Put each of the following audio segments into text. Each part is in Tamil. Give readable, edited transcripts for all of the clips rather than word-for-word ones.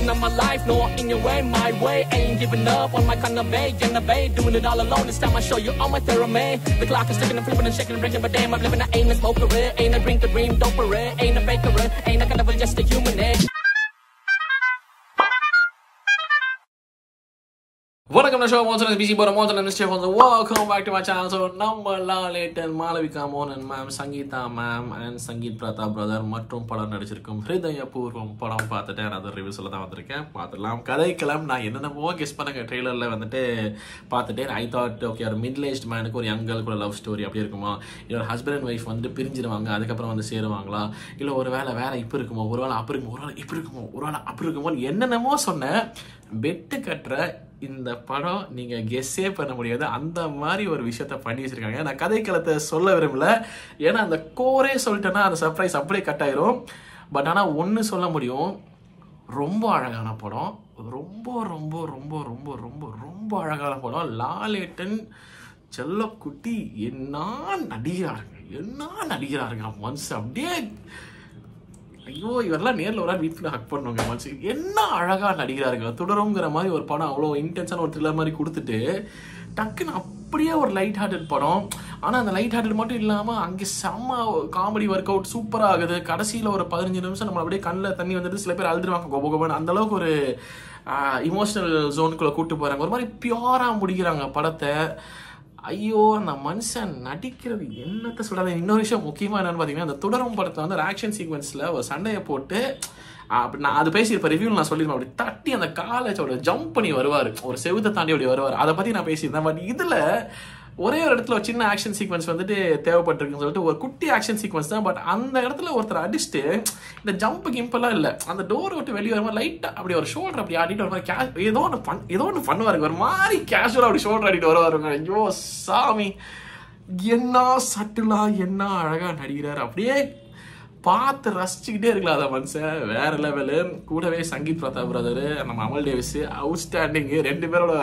version of my life. No walking your way, my way. Ain't giving up on my kind of way. Innovate, doing it all alone. This time I show you all my theorem. The clock is ticking and flipping and shaking and breaking, but damn, I'm living. I ain't a smoker, ain't a drink, a dream, don't parade. Ain't a faker, ain't a kind of just a human. Welcome to the show. I'm busy, but I'm also on the chef. Welcome back to my channel. So, number later, Malavika Mohan, ma'am, Sangeeta ma'am, and Sangeet Pratap brother, மற்றும் படம் நடிச்சிருக்கும் ஹிருதயபூர்வம் படம் பார்த்துட்டு another reviews எல்லாம் தான் வந்திருக்கேன். பார்த்துடலாம். கதைக்கலாம் நான் என்னென்னமோ கெஸ் பண்ணங்க ட்ரெய்லர்ல வந்துட்டு பார்த்துட்டு I thought okay ஒரு middle aged manக்கு ஒரு young girl கூட லவ் ஸ்டோரி அப்படி இருக்குமா, இல்ல ஒரு ஹஸ்பண்ட் அண்ட் வைஃப் வந்து பிரிஞ்சிடுவாங்க, அதுக்கப்புறம் வந்து சேருவாங்களா, இல்ல ஒருவேளை வேற இப்ப இருக்குமோ, ஒருவேளை அப்படி இருக்குமோ, ஒருவேளை இப்படி இருக்குமோ, ஒருவேளை அப்படி இருக்குமோ, என்னென்னமோ சொன்ன பெட்டு கட்டுற இந்த படம் நீங்க கெஸ்ஸே பண்ண முடியாது. அந்த மாதிரி ஒரு விஷயத்த பண்ணி வச்சிருக்காங்க. நான் கதைக்களத்தை சொல்ல விரும்பல, ஏன்னா அந்த கோரே சொல்லிட்டேன்னா அந்த சர்ப்ரைஸ் அப்படியே கட் ஆயிரும். பட் ஆனால் ஒன்று சொல்ல முடியும், ரொம்ப அழகான படம், ரொம்ப ரொம்ப ரொம்ப ரொம்ப ரொம்ப ரொம்ப அழகான படம். லாலேட்டன் செல்லக்குட்டி என்ன நடிகிறாருங்க மனசு அப்படியே ஐயோ இவரெல்லாம் நேரில் ஒரு வீட்டில் ஹக் பண்ணுவாங்க மனசு என்ன அழகாக நடிக்கிறாருங்க. தொடருங்கிற மாதிரி ஒரு படம் அவ்வளோ இன்டென்ஸான ஒரு த்ரில்லர் மாதிரி கொடுத்துட்டு டக்குன்னு அப்படியே ஒரு லைட் ஹார்ட்டட் படம். ஆனால் அந்த லைட் ஹார்ட்டட் மட்டும் இல்லாமல் அங்கே செம்ம காமெடி ஒர்க் அவுட் சூப்பராக ஆகுது. கடைசியில் ஒரு 15 நிமிஷம் நம்ம அப்படியே கண்ணில் தண்ணி வந்துட்டு சில பேர் அழுதுருவாங்க கோபகோபன். அந்தளவுக்கு ஒரு இமோஷனல் ஜோனுக்குள்ளே கூப்பிட்டு போகிறாங்க. ஒரு மாதிரி பியூராக முடிக்கிறாங்க படத்தை. ஐயோ அந்த மனுஷன் நடிக்கிறது என்னத்தை சொல்றாங்க. இன்னொரு விஷயம் முக்கியமாக என்னன்னு பார்த்தீங்கன்னா, அந்த தொடரும் படத்தில் வந்து ஒரு ஆக்ஷன் சீக்வன்ஸில் ஒரு சண்டையை போட்டு அப்படி நான் அது பேசியிருப்பேன் ரிவ்யூவில் நான் சொல்லியிருப்பேன், அப்படி தட்டி அந்த காலேஜோட ஜம்ப் பண்ணி வருவார், ஒரு செவுத்தை தாண்டி அப்படி வருவார். அதை பற்றி நான் பேசியிருந்தேன். பட் இதில் ஒரே ஒரு இடத்துல ஒரு சின்ன ஆக்ஷன் சீக்வன்ஸ் வந்துட்டு தேவைப்பட்டிருக்குன்னு சொல்லிட்டு ஒரு குட்டி ஆக்ஷன் சீக்வன்ஸ் தான். பட் அந்த இடத்துல ஒருத்தர் அடிச்சுட்டு இந்த ஜம்ப் கிம்பெல்லாம் இல்லை, அந்த டோர் விட்டு வெளியே வரும்போது லைட்டாக அப்படி ஒரு ஷோல்டர் அப்படி ஆடிட்டு ஒரு மாதிரி ஏதோ ஒன்று பண்ணுவாருங்க, ஒரு மாதிரி கேஷுவலாக அப்படி ஷோல்டர் ஆடிட்டு வருவாருங்க. ஐயோ சாமி என்ன சட்டுலா என்ன அழகாக நடிக்கிறார், அப்படியே பார்த்து ரசிச்சுக்கிட்டே இருக்கலாம் அந்த மனுஷன். வேற லெவலு. கூடவே சங்கீத் பிரதாப் பிரதரு, நம்ம அமல் டேவிஸ் அவுட்ஸ்டாண்டிங்கு. ரெண்டு பேரோட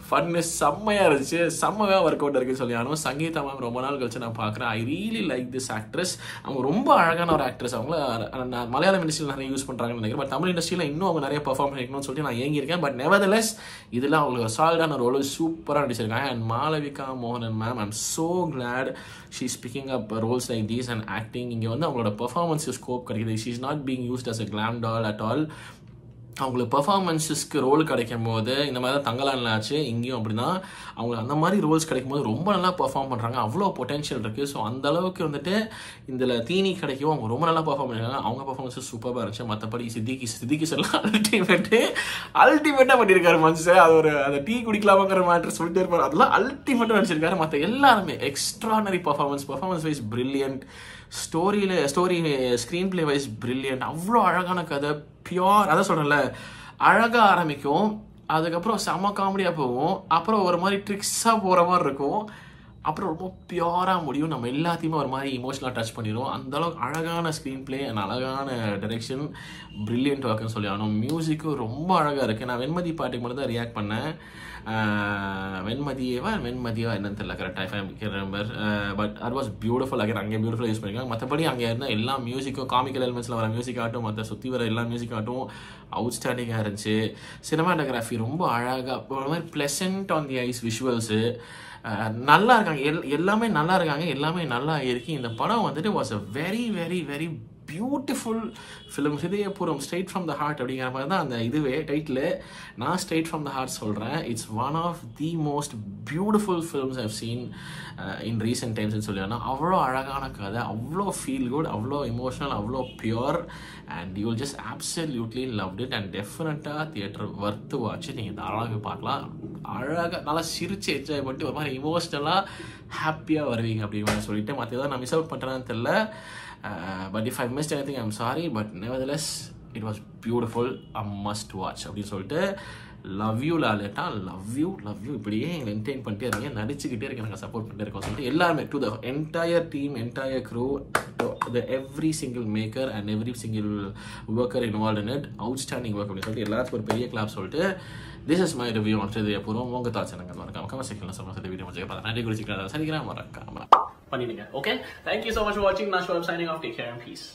ஃபன்னு செம்மையாக இருந்துச்சு, செம்மையாக ஒர்க் அவுட் இருக்குன்னு சொல்லி ஆனும். சங்கீதா மேம் ரொம்ப நாள் கழிச்சு நான் பார்க்குறேன். I really like this actress. அவங்க ரொம்ப அழகான ஒரு ஆக்ட்ரஸ். அவங்கள மலையாளம் இண்டஸ்ட்ரியில் நிறைய யூஸ் பண்ணுறாங்கன்னு நினைக்கிறேன். பட் தமிழ் இண்டஸ்ட்ரியில் இன்னும் அவங்க நிறைய பர்ஃபார்ம் பண்ணிக்கணும்னு சொல்லிட்டு நான் ஏங்கியிருக்கேன். பட் நெவர்தலெஸ் இதில் அவங்களுக்கு ஒரு சாலிடான ரோல் சூப்பராக நடிச்சிருக்காங்க. அண்ட் மாளவிகா மோகனன் ma'am, I am so glad she is picking up roles like these and acting. இங்கே வந்து அவங்களோட பெர்ஃபார்மன்ஸு ஸ்கோப் கிடைக்குது. She is not being used as a glam doll at all. அவங்களுக்கு பெர்ஃபார்மன்ஸஸ்க்கு ரோல் கிடைக்கும் போது இந்த மாதிரி தான் தங்கலான்ல ஆச்சு, இங்கேயும் அப்படி தான். அவங்களுக்கு அந்த மாதிரி ரோல்ஸ் கிடைக்கும் போது ரொம்ப நல்லா பெர்ஃபார்ம் பண்ணுறாங்க. அவ்வளோ பொட்டென்ஷியல் இருக்குது. ஸோ அந்த அளவுக்கு வந்துட்டு இதில் தீனி கிடைக்கும். அவங்க ரொம்ப நல்லா பெர்ஃபார்ம் பண்ணியிருக்காங்க. அவங்க பெர்ஃபார்மன்ஸஸ் சூப்பராக இருந்துச்சு. மற்றபடி சித்திகிஸ் எல்லாம் அல்டிமேட்டாக பண்ணியிருக்காரு மனுஷன். அது ஒரு அந்த டீ குடிக்கலாமாங்கிற மேட்ரு சொல்லிட்டு இருப்பார், அதெல்லாம் அல்டிமேட்டாக நடிச்சிருக்காரு. மற்ற எல்லாருமே extraordinary performance wise brilliant, story screen play wise brilliant. அவ்வளோ அழகான கதை, பியோர். அதான் சொல்கிறேன்ல, அழகாக ஆரம்பிக்கும், அதுக்கப்புறம் செம்ம காமெடியாக போகும், அப்புறம் ஒரு மாதிரி ட்ரிக்ஸாக போகிற மாதிரி இருக்கும், அப்புறம் ரொம்ப பியூராக முடியும். நம்ம எல்லாத்தையுமே ஒரு மாதிரி இமோஷனலாக டச் பண்ணிடும். அந்தளவுக்கு அழகான ஸ்க்ரீன் பிளே அண்ட் அழகான டைரெக்ஷன், பிரில்லியன்ட் ஒர்க்குன்னு சொல்லி ஆகணும். மியூசிக்கும் ரொம்ப அழகாக இருக்குது. நான் வெண்மதி பாட்டுக்கு மட்டும் தான் ரியாக்ட் பண்ணேன். வெண்மதியவா என்னன்னு தெரியல கரெக்டாக, ஐ ரிமெம்பர். பட் அது வாஸ் பியூட்டிஃபுல். அங்கே பியூட்டிஃபுல்லாக யூஸ் பண்ணியிருக்காங்க. மற்றபடி அங்கே இருந்தால் எல்லா மியூசிக்கும், காமிக்கல் எலிமெண்ட்ஸில் வர மியூசிக் ஆகட்டும், மற்ற சுற்றி வர எல்லா மியூசிக் ஆகட்டும் அவுட்ஸ்டாண்டிங்காக இருந்துச்சு. சினிமாட்டோகிராஃபி ரொம்ப அழகாக, ஒரு மாதிரி pleasant on the eyes visuals நல்லா இருக்காங்க. எல்லாமே நல்லா இருக்காங்க, எல்லாமே நல்லா இருக்கு. இந்த படம் வந்துட்டு was a very very very beautiful film. Hridayapoorvam, straight from the heart அப்படிங்கிற மாதிரி தான் அந்த இதுவே டைட்டில். நான் ஸ்ட்ரெயிட் ஃப்ரம் த ஹார்ட் சொல்கிறேன். It's one of the most beautiful films I've seen in recent டைம்ஸ்ன்னு சொல்லி. அவ்வளோ அழகான கதை, அவ்வளோ ஃபீல் குட், அவ்வளோ இமோஷனல், அவ்வளோ pure. And you will just absolutely loved it. And டெஃபினட்டாக தியேட்டர் வர்த்து வாட்ச். நீங்கள் தாராளமாக பார்க்கலாம். அழகாக நல்லா சிரிச்சு என்ஜாய் பண்ணிட்டு ஒரு மாதிரி இமோஷ்னலாக ஹாப்பியாக வருவீங்க அப்படின்னு சொல்லிட்டு. மற்ற ஏதாவது நான் மிஸ் அவுட் பண்ணுறேன்னு தெரியல. But if I missed anything, I'm sorry. But nevertheless, it was beautiful. A must watch. அப்படின்னு சொல்லிட்டு லவ் யூ லாலேட்டா, லவ் யூ இப்படியே என்டர்டெயின் பண்ணிட்டே இருக்கீங்க, நடிச்சுக்கிட்டே இருக்க, நாங்கள் சப்போர்ட் பண்ணிட்டே இருக்கோம் சொல்லிட்டு எல்லாருமே, to the entire team, entire crew, every single maker and every single worker involve in it, outstanding work அப்படின்னு சொல்லிட்டு எல்லாத்துக்கும் ஒரு பெரிய கிளாப் சொல்லிட்டு this is my review on Hridayapoorvam. உங்கள் தாட்ஸ் எனக்கு மறக்காம கமெண்ட் செக்ஷனில் சொல்லுங்கள். வீடியோ முடிச்சு பார்த்தா நன்றி குறிச்சிக்கிறேன், சனிக்கிறேன், மறக்காம பண்ணிடுங்க. Okay, thank you so much for வாட்சிங். நான் show signing off. Take care and piece.